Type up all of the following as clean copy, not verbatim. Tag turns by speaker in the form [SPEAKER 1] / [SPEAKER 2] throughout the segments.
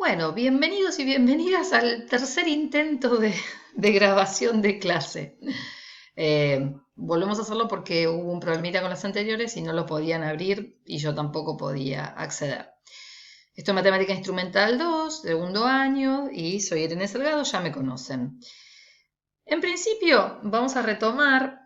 [SPEAKER 1] Bueno, bienvenidos y bienvenidas al tercer intento de grabación de clase. Volvemos a hacerlo porque hubo un problemita con las anteriores y no lo podían abrir y yo tampoco podía acceder. Esto es Matemática Instrumental 2, segundo año, y soy Irene Salgado, ya me conocen. En principio, vamos a retomar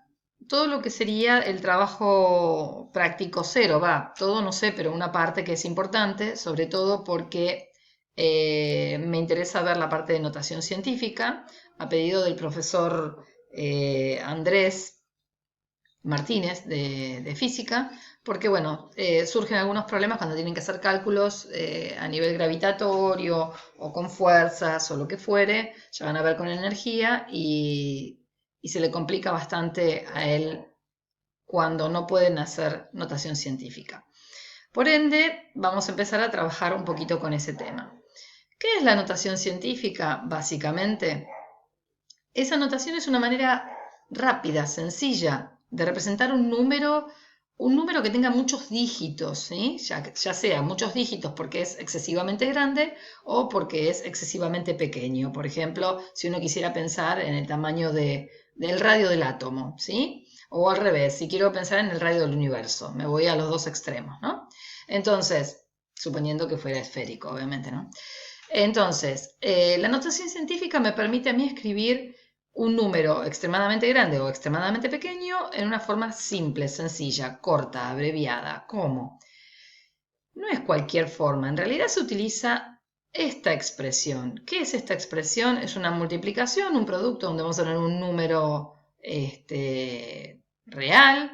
[SPEAKER 1] todo lo que sería el trabajo práctico cero, todo no sé, pero una parte que es importante, sobre todo porque me interesa ver la parte de notación científica, a pedido del profesor Andrés Martínez de física, porque bueno, surgen algunos problemas cuando tienen que hacer cálculos a nivel gravitatorio o con fuerzas o lo que fuere, ya van a ver con energía y se le complica bastante a él cuando no pueden hacer notación científica. Por ende, vamos a empezar a trabajar un poquito con ese tema. ¿Qué es la notación científica? Básicamente, esa notación es una manera rápida, sencilla, de representar un número que tenga muchos dígitos, ¿sí? Ya sea muchos dígitos porque es excesivamente grande o porque es excesivamente pequeño. Por ejemplo, si uno quisiera pensar en el tamaño del radio del átomo, ¿sí? O al revés, si quiero pensar en el radio del universo, me voy a los dos extremos, ¿no? Entonces, suponiendo que fuera esférico, obviamente, ¿no? Entonces, la notación científica me permite a mí escribir un número extremadamente grande o extremadamente pequeño en una forma simple, sencilla, corta, abreviada. ¿Cómo? No es cualquier forma, en realidad se utiliza esta expresión. ¿Qué es esta expresión? Es una multiplicación, un producto donde vamos a tener un número real,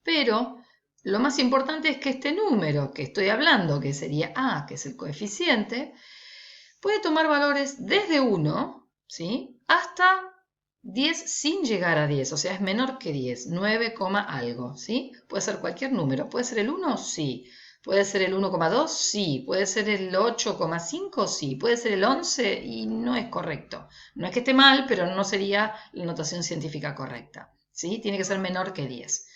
[SPEAKER 1] pero lo más importante es que este número que estoy hablando, que sería A, que es el coeficiente, puede tomar valores desde 1, ¿sí? Hasta 10 sin llegar a 10, o sea, es menor que 10, 9, algo, ¿sí? Puede ser cualquier número. ¿Puede ser el 1? Sí. ¿Puede ser el 1,2? Sí. ¿Puede ser el 8,5? Sí. ¿Puede ser el 11? Y no es correcto. No es que esté mal, pero no sería la notación científica correcta, ¿sí? Tiene que ser menor que 10.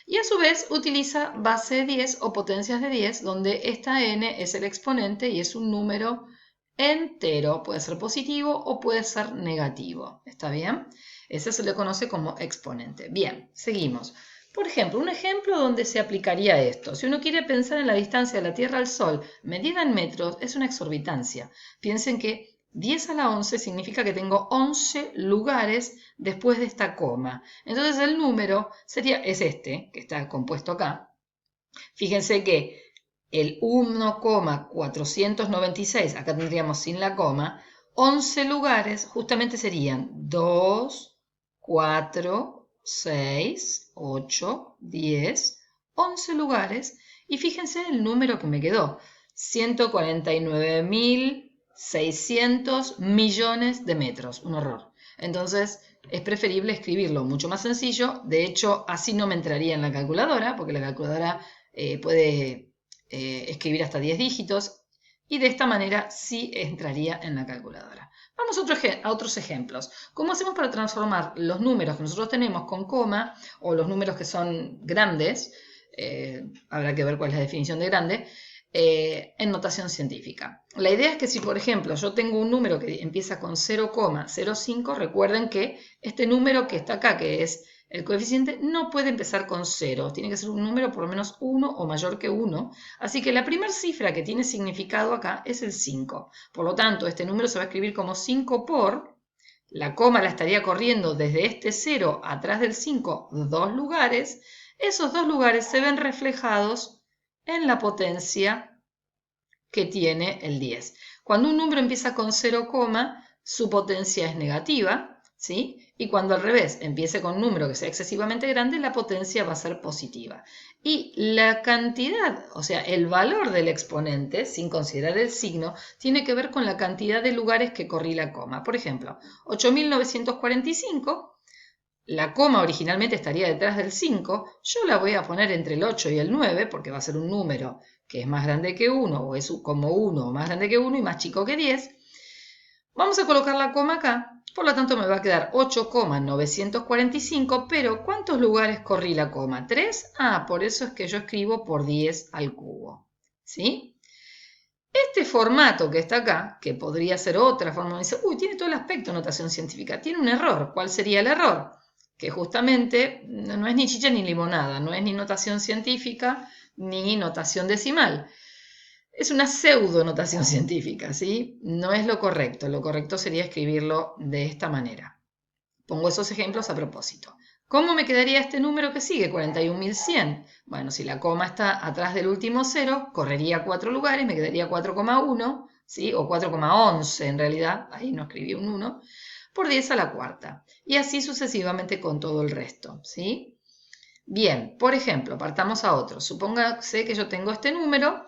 [SPEAKER 1] Y a su vez utiliza base de 10 o potencias de 10, donde esta n es el exponente y es un número entero, puede ser positivo o puede ser negativo, ¿está bien? Ese se le conoce como exponente. Bien, seguimos. Por ejemplo, un ejemplo donde se aplicaría esto. Si uno quiere pensar en la distancia de la Tierra al Sol medida en metros, es una exorbitancia. Piensen que 10 a la 11 significa que tengo 11 lugares después de esta coma. Entonces el número es este, que está compuesto acá. Fíjense que el 1,496, acá tendríamos sin la coma, 11 lugares justamente serían 2, 4, 6, 8, 10, 11 lugares. Y fíjense el número que me quedó, 149.600 millones de metros, un horror. Entonces es preferible escribirlo mucho más sencillo. De hecho, así no me entraría en la calculadora, porque la calculadora puede escribir hasta 10 dígitos y de esta manera sí entraría en la calculadora. Vamos a otros ejemplos. ¿Cómo hacemos para transformar los números que nosotros tenemos con coma o los números que son grandes? Habrá que ver cuál es la definición de grande. En notación científica. La idea es que si, por ejemplo, yo tengo un número que empieza con 0,05, recuerden que este número que está acá, que es el coeficiente, no puede empezar con 0, tiene que ser un número por lo menos 1 o mayor que 1, así que la primera cifra que tiene significado acá es el 5. Por lo tanto, este número se va a escribir como 5 por, la coma la estaría corriendo desde este 0 atrás del 5, 2 lugares, esos 2 lugares se ven reflejados en la potencia que tiene el 10. Cuando un número empieza con 0, su potencia es negativa, ¿sí? Y cuando al revés empiece con un número que sea excesivamente grande, la potencia va a ser positiva. Y la cantidad, o sea, el valor del exponente, sin considerar el signo, tiene que ver con la cantidad de lugares que corrí la coma. Por ejemplo, 8.945, la coma originalmente estaría detrás del 5, yo la voy a poner entre el 8 y el 9 porque va a ser un número que es más grande que 1 o es como 1 o más grande que 1 y más chico que 10. Vamos a colocar la coma acá, por lo tanto me va a quedar 8,945, pero ¿cuántos lugares corrí la coma? ¿3? Por eso es que yo escribo por 10 al cubo, ¿sí? Este formato que está acá, que podría ser otra forma, dice, uy, tiene todo el aspecto de notación científica, tiene un error. ¿Cuál sería el error? Que justamente no es ni chicha ni limonada, no es ni notación científica ni notación decimal. Es una pseudo notación científica, ¿sí? No es lo correcto sería escribirlo de esta manera. Pongo esos ejemplos a propósito. ¿Cómo me quedaría este número que sigue? 41.100. Bueno, si la coma está atrás del último cero, correría 4 lugares, me quedaría 4,1, ¿sí? O 4,11 en realidad, ahí no escribí un 1, por 10 a la cuarta. Y así sucesivamente con todo el resto, ¿sí? Bien, por ejemplo, partamos a otro. Supóngase que yo tengo este número,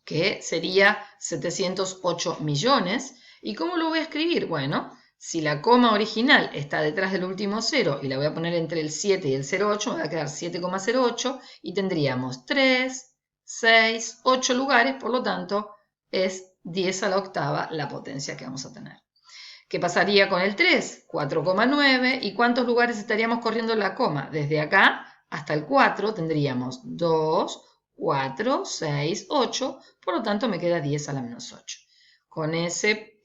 [SPEAKER 1] que sería 708 millones. ¿Y cómo lo voy a escribir? Bueno, si la coma original está detrás del último cero y la voy a poner entre el 7 y el 0,8, me va a quedar 7,08 y tendríamos 3, 6, 8 lugares, por lo tanto es 10 a la octava la potencia que vamos a tener. ¿Qué pasaría con el 3? 4,9. ¿Y cuántos lugares estaríamos corriendo la coma? Desde acá hasta el 4 tendríamos 2, 4, 6, 8. Por lo tanto, me queda 10 a la menos 8. Con ese,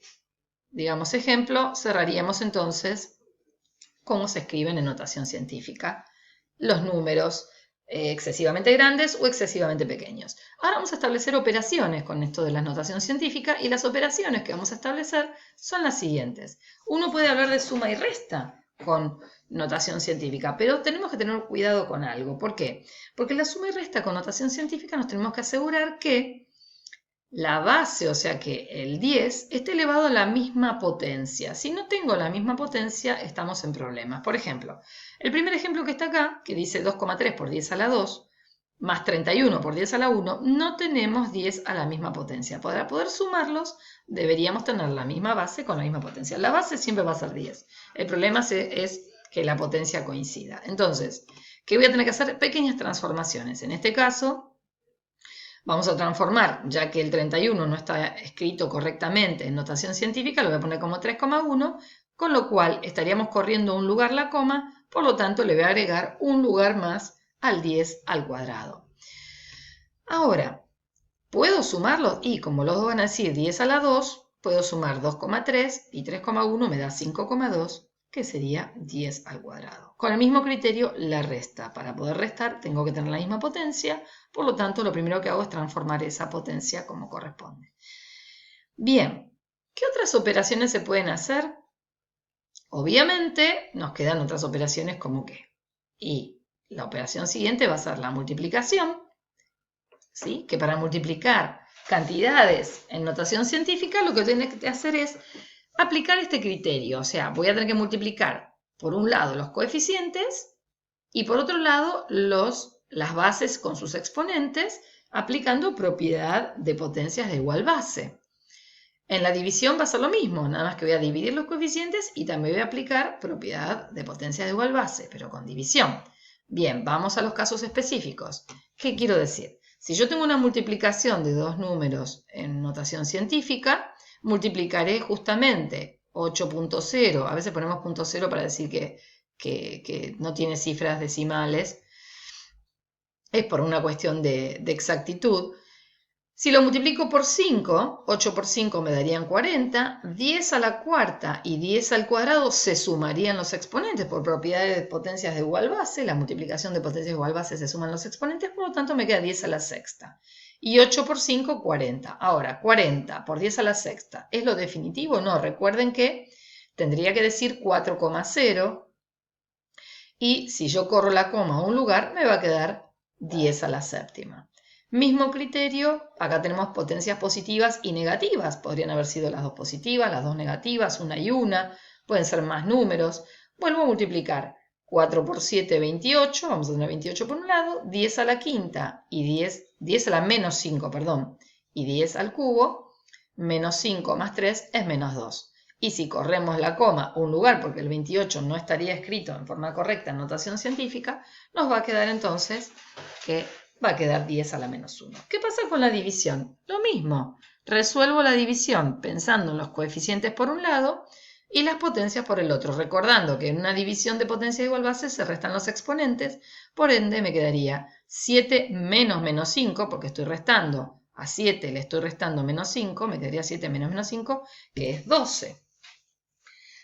[SPEAKER 1] digamos, ejemplo, cerraríamos entonces cómo se escriben en notación científica los números excesivamente grandes o excesivamente pequeños. Ahora vamos a establecer operaciones con esto de la notación científica y las operaciones que vamos a establecer son las siguientes. Uno puede hablar de suma y resta con notación científica, pero tenemos que tener cuidado con algo. ¿Por qué? Porque la suma y resta con notación científica nos tenemos que asegurar que la base, o sea que el 10, esté elevado a la misma potencia. Si no tengo la misma potencia, estamos en problemas. Por ejemplo, el primer ejemplo que está acá, que dice 2,3 por 10 a la 2, más 31 por 10 a la 1, no tenemos 10 a la misma potencia. Para poder sumarlos, deberíamos tener la misma base con la misma potencia. La base siempre va a ser 10. El problema es que la potencia coincida. Entonces, ¿qué voy a tener que hacer? Pequeñas transformaciones. En este caso, vamos a transformar, ya que el 31 no está escrito correctamente en notación científica, lo voy a poner como 3,1, con lo cual estaríamos corriendo un lugar la coma, por lo tanto le voy a agregar un lugar más al 10 al cuadrado. Ahora, ¿puedo sumarlos? Y como los dos van a decir 10 a la 2, puedo sumar 2,3 y 3,1 me da 5,2, que sería 10 al cuadrado. Con el mismo criterio, la resta. Para poder restar tengo que tener la misma potencia, por lo tanto lo primero que hago es transformar esa potencia como corresponde. Bien, ¿qué otras operaciones se pueden hacer? Obviamente nos quedan otras operaciones como que. Y la operación siguiente va a ser la multiplicación, ¿sí? Que para multiplicar cantidades en notación científica lo que tengo que hacer es aplicar este criterio. O sea, voy a tener que multiplicar por un lado los coeficientes y por otro lado las bases con sus exponentes, aplicando propiedad de potencias de igual base. En la división va a ser lo mismo, nada más que voy a dividir los coeficientes y también voy a aplicar propiedad de potencias de igual base, pero con división. Bien, vamos a los casos específicos. ¿Qué quiero decir? Si yo tengo una multiplicación de dos números en notación científica, multiplicaré justamente 8.0, a veces ponemos punto cero para decir que no tiene cifras decimales, es por una cuestión de exactitud. Si lo multiplico por 5, 8 por 5 me darían 40, 10 a la cuarta y 10 al cuadrado se sumarían los exponentes por propiedades de potencias de igual base, la multiplicación de potencias de igual base se suman los exponentes, por lo tanto me queda 10 a la sexta. Y 8 por 5, 40. Ahora, 40 por 10 a la sexta, ¿es lo definitivo? No, recuerden que tendría que decir 4,0 y si yo corro la coma a un lugar me va a quedar 10 a la séptima. Mismo criterio, acá tenemos potencias positivas y negativas. Podrían haber sido las dos positivas, las dos negativas, una y una. Pueden ser más números. Vuelvo a multiplicar. 4 por 7, 28. Vamos a tener 28 por un lado. 10 a la quinta y 10 a la menos 5, perdón. Y 10 al cubo. Menos 5 más 3 es menos 2. Y si corremos la coma un lugar, porque el 28 no estaría escrito en forma correcta en notación científica, nos va a quedar entonces que va a quedar 10 a la menos 1. ¿Qué pasa con la división? Lo mismo. Resuelvo la división pensando en los coeficientes por un lado y las potencias por el otro, recordando que en una división de potencia de igual base se restan los exponentes, por ende me quedaría 7 menos 5, porque estoy restando A 7 le estoy restando menos 5, me quedaría 7 menos menos 5, que es 12.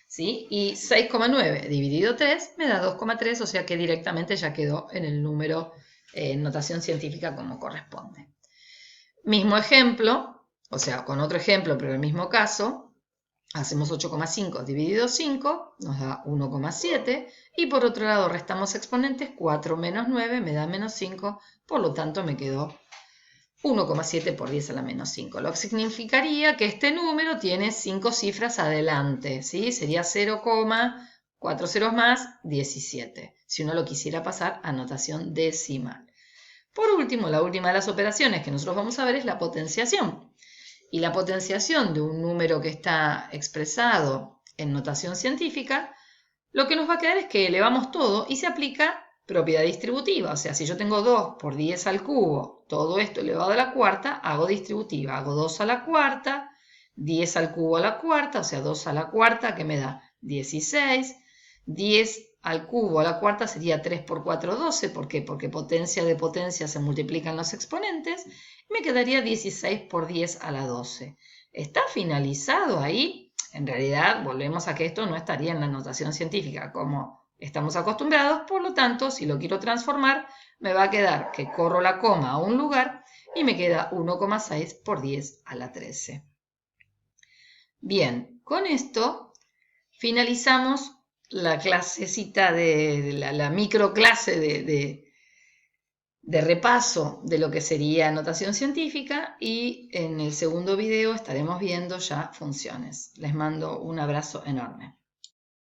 [SPEAKER 1] ¿Sí? Y 6,9 dividido 3 me da 2,3, o sea que directamente ya quedó en el número en notación científica como corresponde. Mismo ejemplo, o sea, con otro ejemplo, pero el mismo caso, hacemos 8,5 dividido 5, nos da 1,7, y por otro lado restamos exponentes, 4 menos 9 me da menos 5, por lo tanto me quedó 1,7 por 10 a la menos 5, lo que significaría que este número tiene 5 cifras adelante, ¿sí? Sería 0, 4 ceros más, 17, si uno lo quisiera pasar a notación decimal. Por último, la última de las operaciones que nosotros vamos a ver es la potenciación. Y la potenciación de un número que está expresado en notación científica, lo que nos va a quedar es que elevamos todo y se aplica propiedad distributiva. O sea, si yo tengo 2 por 10 al cubo, todo esto elevado a la cuarta, hago distributiva. Hago 2 a la cuarta, 10 al cubo a la cuarta, o sea, 2 a la cuarta, que me da 16. 10 al cubo a la cuarta sería 3 por 4, 12. ¿Por qué? Porque potencia de potencia se multiplican los exponentes. Y me quedaría 16 por 10 a la 12. ¿Está finalizado ahí? En realidad, volvemos a que esto no estaría en la notación científica como estamos acostumbrados. Por lo tanto, si lo quiero transformar, me va a quedar que corro la coma a un lugar y me queda 1,6 por 10 a la 13. Bien, con esto finalizamos la clasecita de la microclase de repaso de lo que sería notación científica, y en el segundo video estaremos viendo ya funciones. Les mando un abrazo enorme.